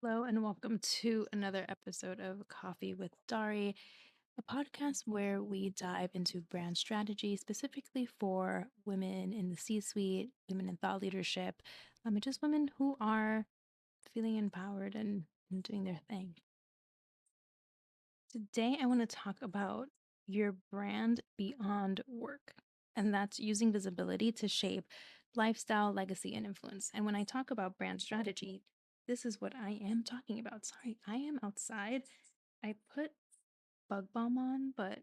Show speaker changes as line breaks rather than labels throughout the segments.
Hello, and welcome to another episode of Coffee with Dari, a podcast where we dive into brand strategy specifically for women in the C suite, women in thought leadership, and just women who are feeling empowered and doing their thing. Today, I want to talk about your brand beyond work, and that's using visibility to shape lifestyle, legacy, and influence. And when I talk about brand strategy, this is what I am talking about. Sorry, I am outside. I put bug balm on, but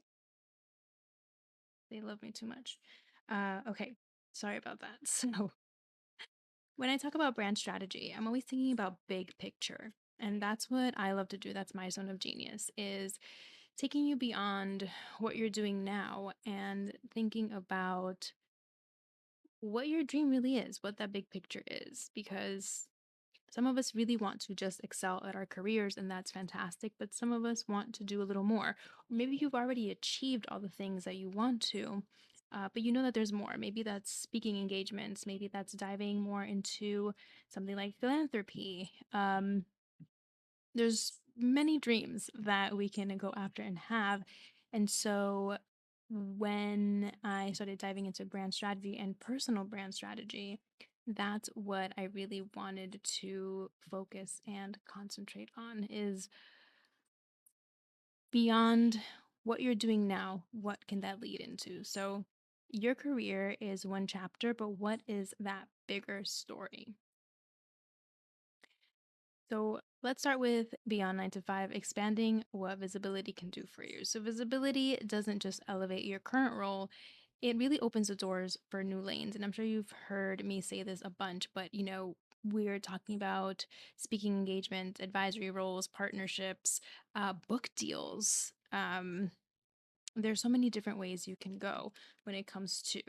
they love me too much. Okay, sorry about that. So, when I talk about brand strategy, I'm always thinking about big picture. And that's what I love to do. That's my zone of genius is taking you beyond what you're doing now and thinking about what your dream really is, what that big picture is. Because some of us really want to just excel at our careers, and that's fantastic. But some of us want to do a little more. Or maybe you've already achieved all the things that you want to, but you know that there's more. Maybe that's speaking engagements. Maybe that's diving more into something like philanthropy. There's many dreams that we can go after and have. And so when I started diving into brand strategy and personal brand strategy, that's what I really wanted to focus and concentrate on is beyond what you're doing now, what can that lead into? So your career is one chapter, but what is that bigger story? So let's start with beyond 9 to 5, expanding what visibility can do for you. So, visibility doesn't just elevate your current role, it really opens the doors for new lanes. And I'm sure you've heard me say this a bunch, but we're talking about speaking engagements, advisory roles, partnerships, book deals. There's so many different ways you can go when it comes to,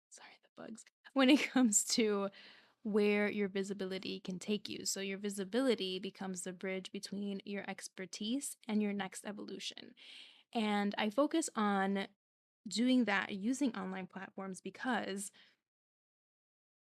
sorry, the bugs, when it comes to where your visibility can take you. So, your visibility becomes the bridge between your expertise and your next evolution. And I focus on doing that using online platforms because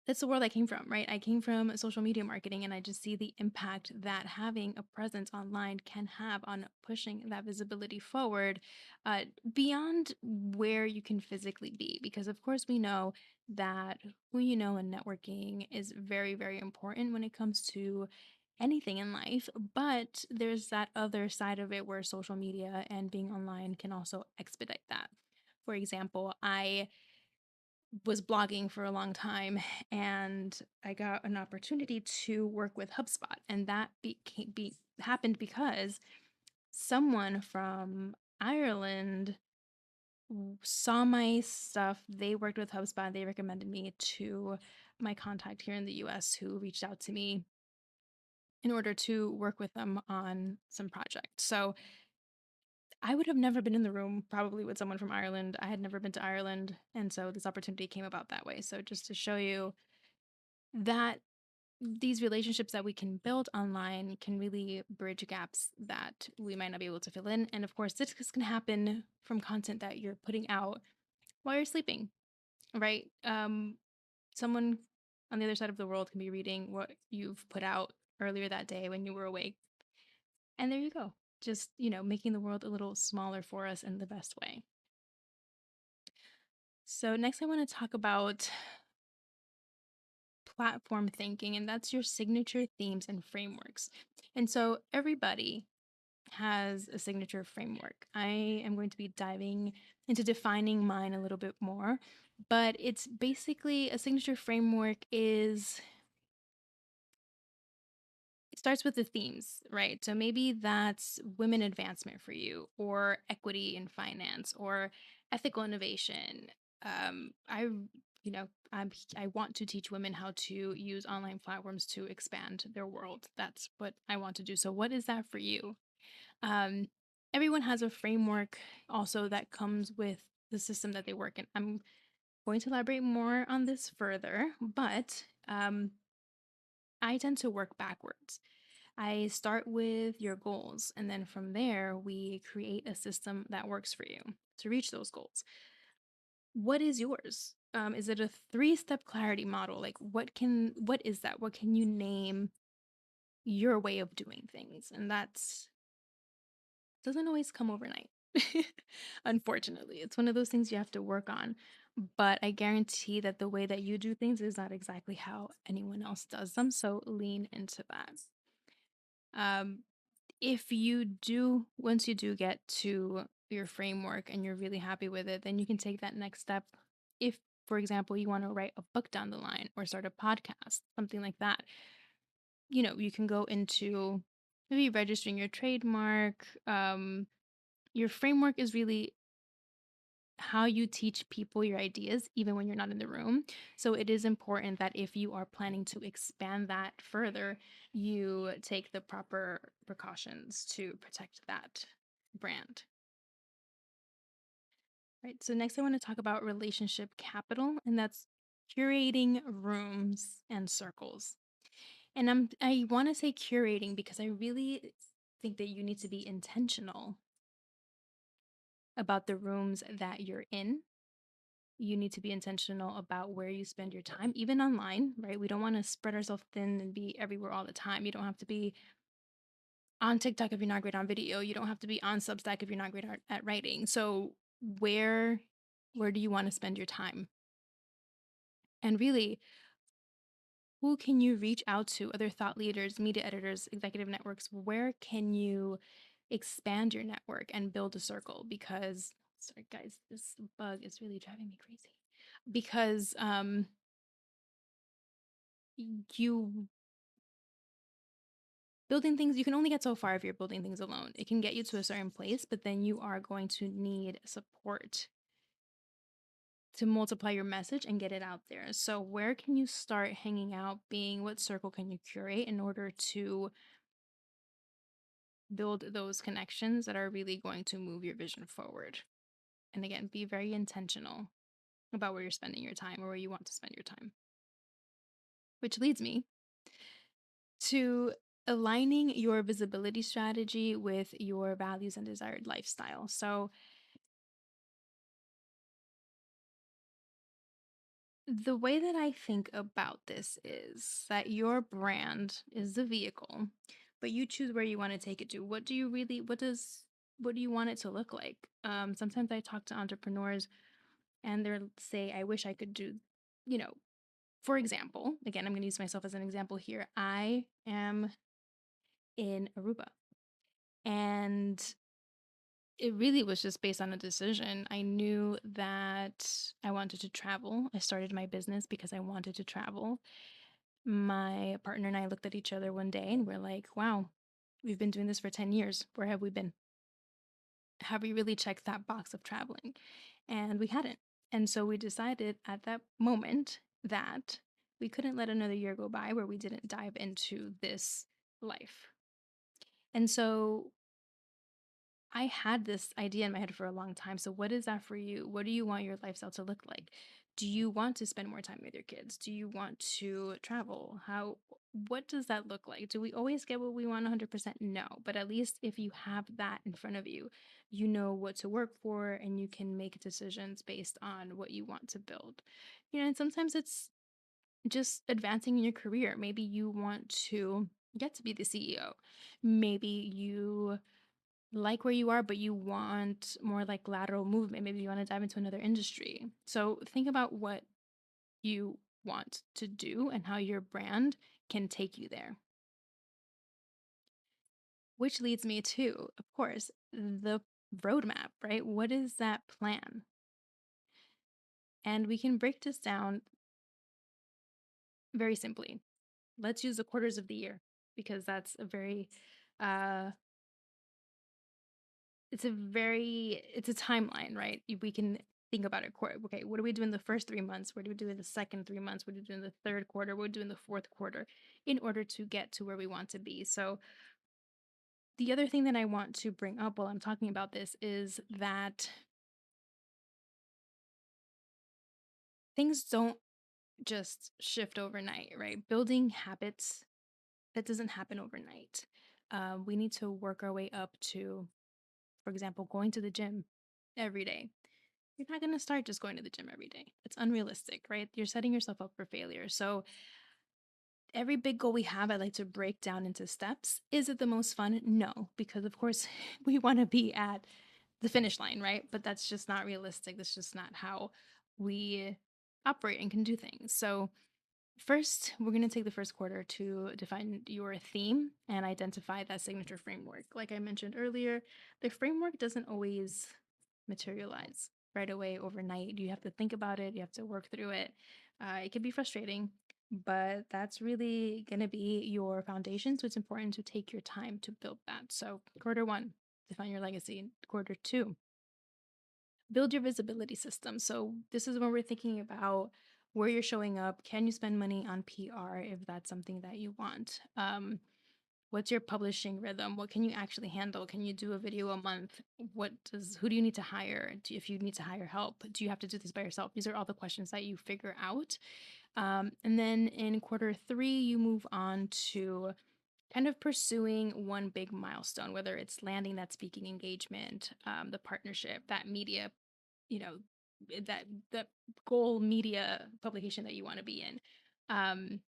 that's the world I came from, right? I came from social media marketing, and I just see the impact that having a presence online can have on pushing that visibility forward uh, beyond where you can physically be. Because, of course, we know that who you know in networking is very, very important when it comes to anything in life. But there's that other side of it where social media and being online can also expedite that. For example, I was blogging for a long time, and I got an opportunity to work with HubSpot, and that happened because someone from Ireland saw my stuff. They worked with HubSpot. They recommended me to my contact here in the US who reached out to me in order to work with them on some project. So I would have never been in the room probably with someone from Ireland. I had never been to Ireland. And so this opportunity came about that way. So just to show you that these relationships that we can build online can really bridge gaps that we might not be able to fill in. And of course, this can happen from content that you're putting out while you're sleeping, right? Someone on the other side of the world can be reading what you've put out earlier that day when you were awake. And there you go. Just, making the world a little smaller for us in the best way. So, next, I want to talk about platform thinking, and that's your signature themes and frameworks. And so, everybody has a signature framework. I am going to be diving into defining mine a little bit more, but it's basically a signature framework is it starts with the themes, right? So maybe that's women advancement for you, or equity in finance, or ethical innovation. I want to teach women how to use online platforms to expand their world. That's what I want to do. So, what is that for you? Um, Everyone has a framework also that comes with the system that they work in. I'm going to elaborate more on this further, but I tend to work backwards. I start with your goals, and then from there, we create a system that works for you to reach those goals. What is yours? Is it a 3-step clarity model? Like, what is that? What can you name your way of doing things. And that's doesn't always come overnight. Unfortunately, it's one of those things you have to work on. But I guarantee that the way that you do things is not exactly how anyone else does them. So lean into that. Um, if you do, once you do get to your framework and you're really happy with it, then you can take that next step. If, for example, you want to write a book down the line or start a podcast, something like that, you can go into maybe registering your trademark. Your framework is really how you teach people your ideas, even when you're not in the room. So it is important that if you are planning to expand that further, you take the proper precautions to protect that brand. Right. So next I want to talk about relationship capital, and that's curating rooms and circles. And I want to say curating because I really think that you need to be intentional about the rooms that you're in. You need to be intentional about where you spend your time, even online, right? We don't want to spread ourselves thin and be everywhere all the time. You don't have to be on TikTok if you're not great on video. You don't have to be on Substack if you're not great at writing. So where where do you want to spend your time? And really, who can you reach out to? Other thought leaders, media editors, executive networks? Where can you expand your network and build a circle? Because sorry guys, this bug is really driving me crazy. Because you building things, you can only get so far if you're building things alone. It can get you to a certain place, but then you are going to need support to multiply your message and get it out there. So where can you start hanging out, being, what circle can you curate in order to build those connections that are really going to move your vision forward? And again, be very intentional about where you're spending your time or where you want to spend your time. Which leads me to aligning your visibility strategy with your values and desired lifestyle. So, the way that I think about this is that your brand is the vehicle, but you choose where you want to take it to. What do you want it to look like? Sometimes I talk to entrepreneurs and they'll say, I wish I could do, you know, for example, again, I'm going to use myself as an example here. I am in Aruba and it really was just based on a decision. I knew that I wanted to travel. I started my business because I wanted to travel. My partner and I looked at each other one day and we're like, wow, we've been doing this for 10 years. Where have we been? Have we really checked that box of traveling? And we hadn't. And so we decided at that moment that we couldn't let another year go by where we didn't dive into this life. And so I had this idea in my head for a long time. So, what is that for you? What do you want your lifestyle to look like? Do you want to spend more time with your kids? Do you want to travel? What does that look like? Do we always get what we want 100%? No. But at least if you have that in front of you, you know what to work for and you can make decisions based on what you want to build. And sometimes it's just advancing in your career. Maybe you want to get to be the CEO. Maybe you like where you are, but you want more like lateral movement. Maybe you want to dive into another industry. So think about what you want to do and how your brand can take you there. Which leads me to, of course, the roadmap, right? What is that plan? And we can break this down very simply. Let's use the quarters of the year because that's a very uh it's a timeline, right? We can think about it. Okay, what do we do in the first 3 months? What do we do in the second 3 months? What do we do in the third quarter? What do we do in the fourth quarter in order to get to where we want to be? So, the other thing that I want to bring up while I'm talking about this is that things don't just shift overnight, right? Building habits, that doesn't happen overnight. We need to work our way up to, for example, going to the gym every day. You're not going to start just going to the gym every day. It's unrealistic, right? You're setting yourself up for failure. So Every big goal we have, I like to break down into steps. Is it the most fun? No, because of course we want to be at the finish line, right? But that's just not realistic. That's just not how we operate and can do things. So, first, we're going to take the first quarter to define your theme and identify that signature framework. Like I mentioned earlier, the framework doesn't always materialize right away overnight. You have to think about it, you have to work through it. It can be frustrating, but that's really going to be your foundation. So it's important to take your time to build that. So, quarter one, define your legacy. Quarter two, build your visibility system. So this is when we're thinking about where you're showing up. Can you spend money on PR if that's something that you want? What's your publishing rhythm? What can you actually handle? Can you do a video a month? Who do you need to hire? If you need to hire help, do you have to do this by yourself? These are all the questions that you figure out. And then in quarter three, you move on to kind of pursuing one big milestone, whether it's landing that speaking engagement, the partnership, that media, you know, that goal media publication that you want to be in. Um,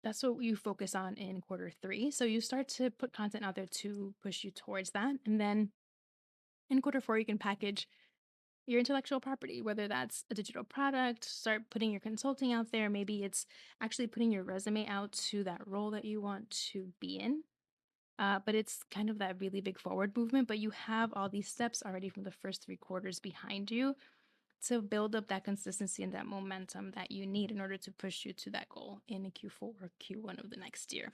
that's what you focus on in quarter three. So you start to put content out there to push you towards that. And then in quarter four, you can package your intellectual property, whether that's a digital product, start putting your consulting out there. Maybe it's actually putting your resume out to that role that you want to be in. But it's kind of that really big forward movement. But you have all these steps already from the first three quarters behind you to build up that consistency and that momentum that you need in order to push you to that goal in Q4 or Q1 of the next year.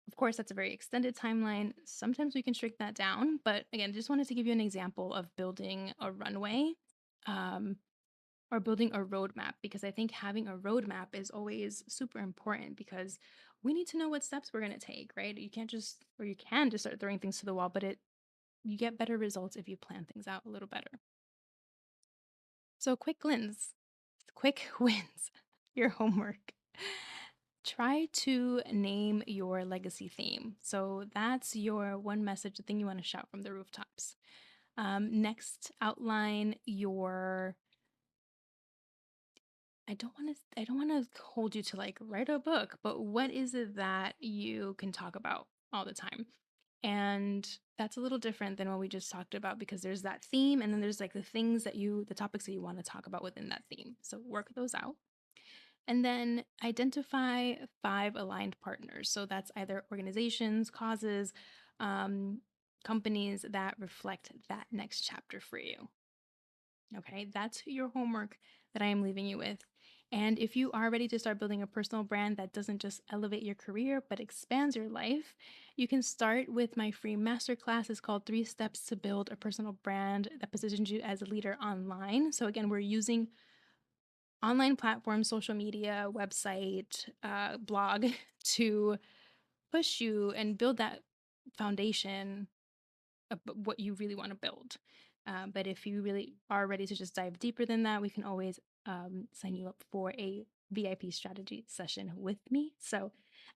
Of course, that's a very extended timeline. Sometimes we can shrink that down, but again, just wanted to give you an example of building a runway um, or building a roadmap, because I think having a roadmap is always super important because we need to know what steps we're going to take, right? You can't just, or you can just start throwing things to the wall, but you get better results if you plan things out a little better. So, quick wins, your homework. Try to name your legacy theme. So, that's your one message, the thing you want to shout from the rooftops. Next, outline your. I don't want to hold you to like write a book, but what is it that you can talk about all the time? And that's a little different than what we just talked about, because there's that theme and then there's like the topics that you want to talk about within that theme. So work those out. And then identify 5 aligned partners. So that's either organizations, causes, um, companies that reflect that next chapter for you. Okay, that's your homework that I am leaving you with. And if you are ready to start building a personal brand that doesn't just elevate your career, but expands your life, you can start with my free masterclass. It's called 3 Steps to Build a Personal Brand that positions you as a leader online. So, again, we're using online platforms, social media, website, blog to push you and build that foundation of what you really want to build. But if you really are ready to just dive deeper than that, we can always sign you up for a VIP strategy session with me. So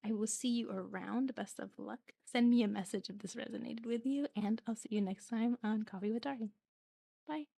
I will see you around. Best of luck. Send me a message if this resonated with you, and I'll see you next time on Coffee with Dari. Bye.